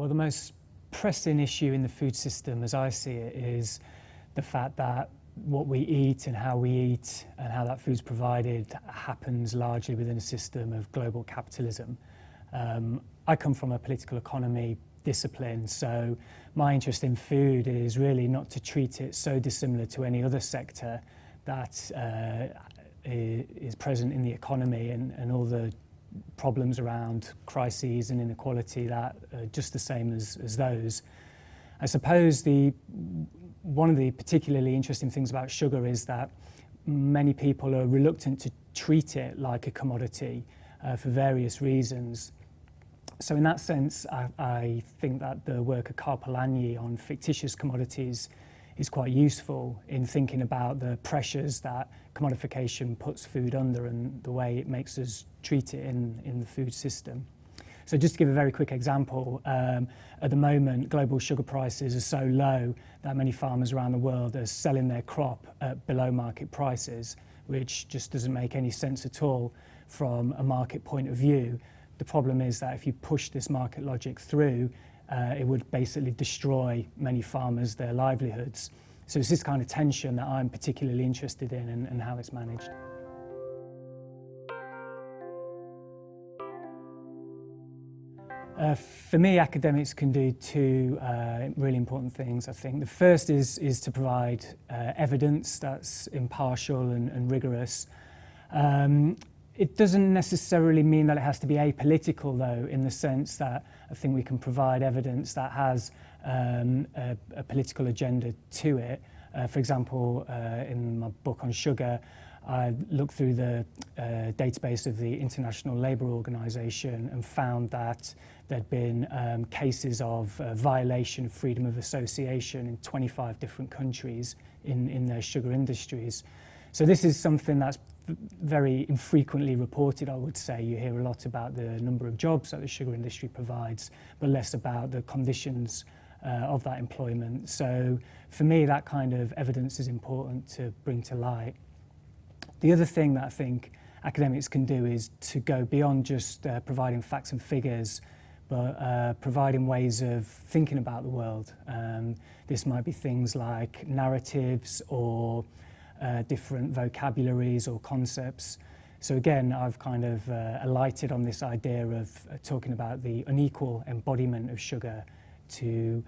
Well, the most pressing issue in the food system, as I see it, is the fact that what we eat and how that food's provided happens largely within a system of global capitalism. I come from a political economy discipline, so my interest in food is really not to treat it so dissimilar to any other sector that is present in the economy and all the problems around crises and inequality that are just the same as those. I suppose one of the particularly interesting things about sugar is that many people are reluctant to treat it like a commodity for various reasons. So in that sense, I think that the work of Karpelany on fictitious commodities is quite useful in thinking about the pressures that commodification puts food under and the way it makes us treat it in the food system. So just to give a very quick example, at the moment global sugar prices are so low that many farmers around the world are selling their crop at below market prices, which just doesn't make any sense at all from a market point of view. The problem is that if you push this market logic through, it would basically destroy many farmers, their livelihoods. So it's this kind of tension that I'm particularly interested in and how it's managed. For me, academics can do two really important things, I think. The first is to provide evidence that's impartial and rigorous. It doesn't necessarily mean that it has to be apolitical, though, in the sense that I think we can provide evidence that has a political agenda to it. For example, in my book on sugar, I looked through the database of the International Labour Organization and found that there'd been cases of violation of freedom of association in 25 different countries in their sugar industries. So this is something that's very infrequently reported, I would say. You hear a lot about the number of jobs that the sugar industry provides, but less about the conditions of that employment. So for me, that kind of evidence is important to bring to light. The other thing that I think academics can do is to go beyond just providing facts and figures, but providing ways of thinking about the world. This might be things like narratives or different vocabularies or concepts. So again, I've kind of alighted on this idea of talking about the unequal embodiment of sugar to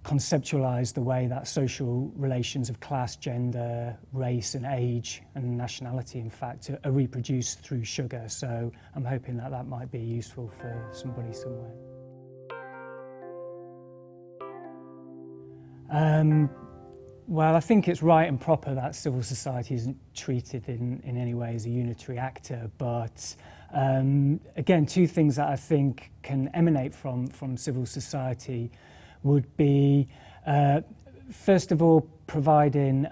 conceptualize the way that social relations of class, gender, race and age and nationality, in fact, are reproduced through sugar. So I'm hoping that that might be useful for somebody somewhere. Well, I think it's right and proper that civil society isn't treated in any way as a unitary actor, but again, two things that I think can emanate from civil society would be, first of all, providing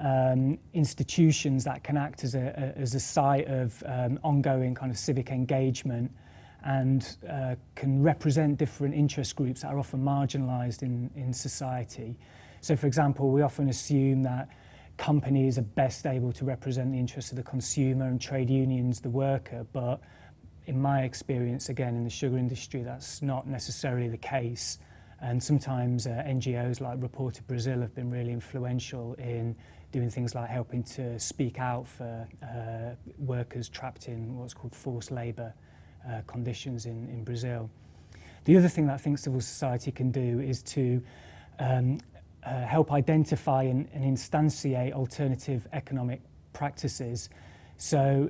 institutions that can act as a site of ongoing kind of civic engagement and can represent different interest groups that are often marginalised in society. So, for example, we often assume that companies are best able to represent the interests of the consumer and trade unions the worker, but in my experience, again, in the sugar industry, that's not necessarily the case. And sometimes NGOs like Report to Brazil have been really influential in doing things like helping to speak out for workers trapped in what's called forced labour conditions in Brazil. The other thing that I think civil society can do is to help identify and instantiate alternative economic practices. So,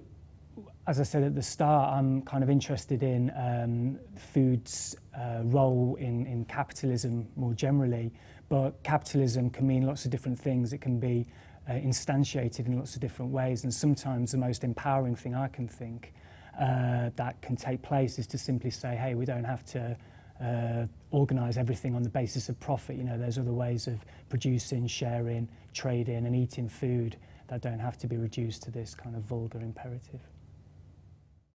as I said at the start, I'm kind of interested in food's role in capitalism more generally, but capitalism can mean lots of different things. It can be instantiated in lots of different ways, and sometimes the most empowering thing I can think that can take place is to simply say, hey, we don't have to organise everything on the basis of profit. You know, there's other ways of producing, sharing, trading and eating food that don't have to be reduced to this kind of vulgar imperative.